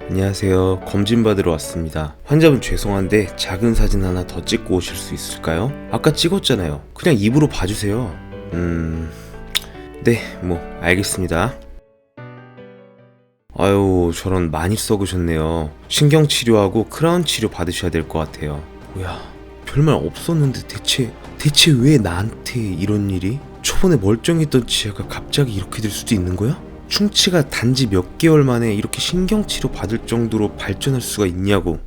안녕하세요. 검진 받으러 왔습니다. 환자분 죄송한데 작은 사진 하나 더 찍고 오실 수 있을까요? 아까 찍었잖아요. 그냥 입으로 봐주세요. 네, 알겠습니다. 아유, 저런 많이 썩으셨네요. 신경치료하고 크라운 치료 받으셔야 될 것 같아요. 뭐야, 별말 없었는데 대체 왜 나한테 이런 일이? 초반에 멀쩡했던 치아가 갑자기 이렇게 될 수도 있는 거야? 충치가 단지 몇 개월 만에 이렇게 신경치료 받을 정도로 발전할 수가 있냐고.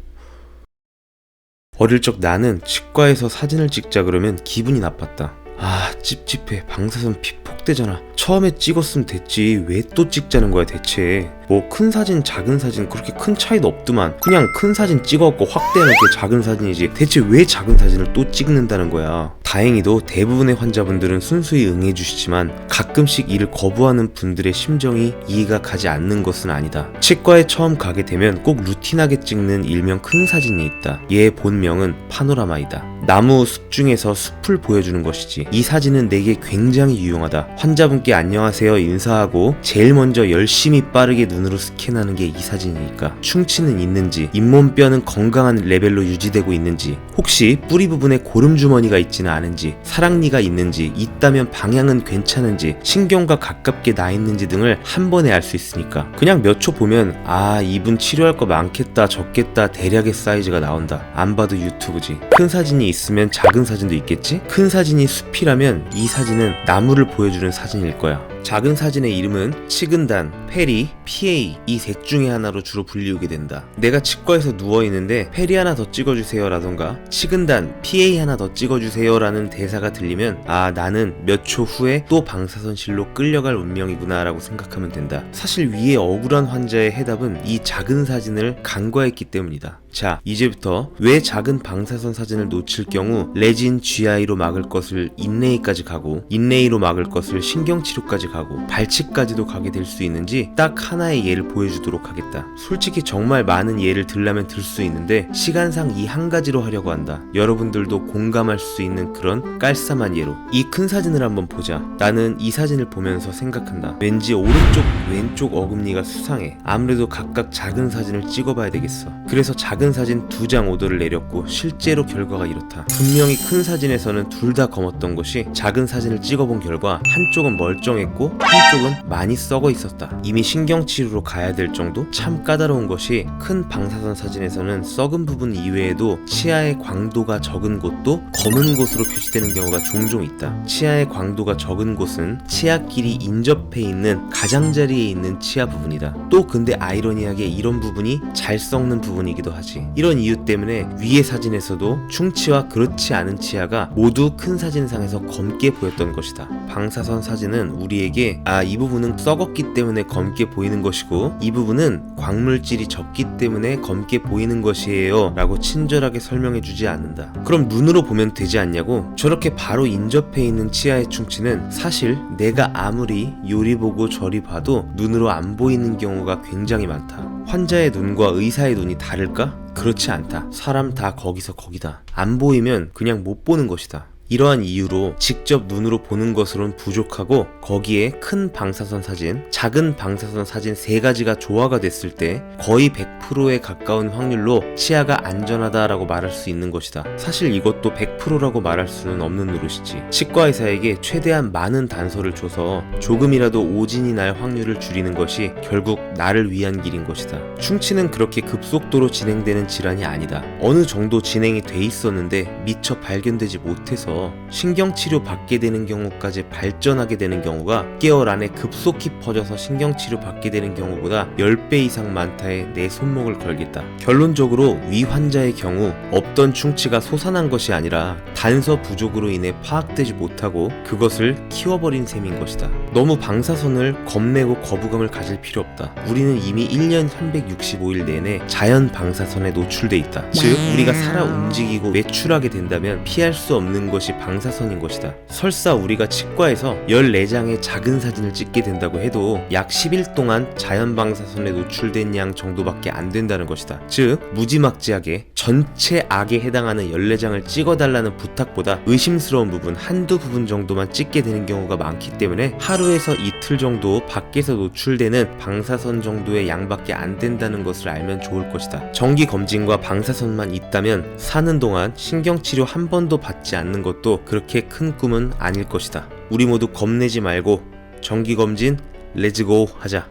어릴 적 나는 치과에서 사진을 찍자 그러면 기분이 나빴다. 아, 찝찝해. 방사선 피폭되잖아. 처음에 찍었으면 됐지 왜 또 찍자는 거야 대체. 뭐 큰 사진 작은 사진 그렇게 큰 차이도 없더만. 그냥 큰 사진 찍었고 확대하는 게 작은 사진이지 대체 왜 작은 사진을 또 찍는다는 거야. 다행히도 대부분의 환자분들은 순수히 응해주시지만 가끔씩 이를 거부하는 분들의 심정이 이해가 가지 않는 것은 아니다. 치과에 처음 가게 되면 꼭 루틴하게 찍는 일명 큰 사진이 있다. 얘의 본명은 파노라마이다. 나무 숲 중에서 숲을 보여주는 것이지. 이 사진은 내게 굉장히 유용하다. 환자분께 안녕하세요 인사하고 제일 먼저 열심히 빠르게 눈으로 스캔하는 게 이 사진이니까. 충치는 있는지, 잇몸뼈는 건강한 레벨로 유지되고 있는지, 혹시 뿌리 부분에 고름주머니가 있지는 않은지, 사랑니가 있는지, 있다면 방향은 괜찮은지, 신경과 가깝게 나 있는지 등을 한 번에 알 수 있으니까. 그냥 몇 초 보면 아, 이분 치료할 거 많겠다 적겠다 대략의 사이즈가 나온다. 안 봐도 유튜브지. 큰 사진이 있으면 작은 사진도 있겠지? 큰 사진이 숲이라면 이 사진은 나무를 보여주는 사진일 거야. 작은 사진의 이름은 치근단, 페리, PA 이 셋 중에 하나로 주로 불리우게 된다. 내가 치과에서 누워있는데 페리 하나 더 찍어주세요 라던가 치근단, PA 하나 더 찍어주세요 라는 대사가 들리면 아, 나는 몇 초 후에 또 방사선실로 끌려갈 운명이구나 라고 생각하면 된다. 사실 위에 억울한 환자의 해답은 이 작은 사진을 간과했기 때문이다. 자, 이제부터 왜 작은 방사선 사진을 놓칠 경우 레진 GI로 막을 것을 인레이까지 가고 인레이로 막을 것을 신경치료까지 가고 발치까지도 가게 될 수 있는지 딱 하나의 예를 보여주도록 하겠다. 솔직히 정말 많은 예를 들라면 들 수 있는데 시간상 이 한 가지로 하려고 한다. 여러분들도 공감할 수 있는 그런 깔쌈한 예로. 이 큰 사진을 한번 보자. 나는 이 사진을 보면서 생각한다. 왠지 오른쪽 왼쪽 어금니가 수상해. 아무래도 각각 작은 사진을 찍어봐야 되겠어. 그래서 작은 사진 2장 오더를 내렸고 실제로 결과가 이렇다. 분명히 큰 사진에서는 둘 다 검었던 것이 작은 사진을 찍어본 결과 한쪽은 멀쩡했고 한쪽은 많이 썩어 있었다. 이미 신경치료로 가야 될 정도? 참 까다로운 것이 큰 방사선 사진에서는 썩은 부분 이외에도 치아의 광도가 적은 곳도 검은 곳으로 표시되는 경우가 종종 있다. 치아의 광도가 적은 곳은 치아끼리 인접해 있는 가장자리에 있는 치아 부분이다. 또 근데 아이러니하게 이런 부분이 잘 썩는 부분이기도 하지. 이런 이유 때문에 위의 사진에서도 충치와 그렇지 않은 치아가 모두 큰 사진상에서 검게 보였던 것이다. 방사선 사진은 우리에게 이 부분은 썩었기 때문에 검게 보이는 것이고 이 부분은 광물질이 적기 때문에 검게 보이는 것이에요 라고 친절하게 설명해주지 않는다. 그럼 눈으로 보면 되지 않냐고? 저렇게 바로 인접해 있는 치아의 충치는 사실 내가 아무리 요리 보고 저리 봐도 눈으로 안 보이는 경우가 굉장히 많다. 환자의 눈과 의사의 눈이 다를까? 그렇지 않다. 사람 다 거기서 거기다. 안 보이면 그냥 못 보는 것이다. 이러한 이유로 직접 눈으로 보는 것으론 부족하고 거기에 큰 방사선 사진, 작은 방사선 사진 3가지가 조화가 됐을 때 거의 100%에 가까운 확률로 치아가 안전하다라고 말할 수 있는 것이다. 사실 이것도 100%라고 말할 수는 없는 노릇이지. 치과 의사에게 최대한 많은 단서를 줘서 조금이라도 오진이 날 확률을 줄이는 것이 결국 나를 위한 길인 것이다. 충치는 그렇게 급속도로 진행되는 질환이 아니다. 어느 정도 진행이 돼 있었는데 미처 발견되지 못해서 신경치료 받게 되는 경우까지 발전하게 되는 경우가 6개월 안에 급속히 퍼져서 신경치료 받게 되는 경우보다 10배 이상 많다에 내 손목을 걸겠다. 결론적으로 위 환자의 경우 없던 충치가 솟아난 것이 아니라 단서 부족으로 인해 파악되지 못하고 그것을 키워버린 셈인 것이다. 너무 방사선을 겁내고 거부감을 가질 필요 없다. 우리는 이미 1년 365일 내내 자연 방사선에 노출돼 있다. 즉 우리가 살아 움직이고 외출하게 된다면 피할 수 없는 것이 것이 방사선인 것이다. 설사 우리가 치과에서 14장의 작은 사진을 찍게 된다고 해도 약 10일 동안 자연 방사선에 노출된 양 정도밖에 안 된다는 것이다. 즉 무지막지하게 전체 악에 해당하는 14장을 찍어달라는 부탁보다 의심스러운 부분 한두 부분 정도만 찍게 되는 경우가 많기 때문에 하루에서 이틀 정도 밖에서 노출되는 방사선 정도의 양밖에 안 된다는 것을 알면 좋을 것이다. 정기 검진과 방사선만 있다면 사는 동안 신경치료 한 번도 받지 않는 것도 그렇게 큰 꿈은 아닐 것이다. 우리 모두 겁내지 말고 정기검진 레츠고 하자.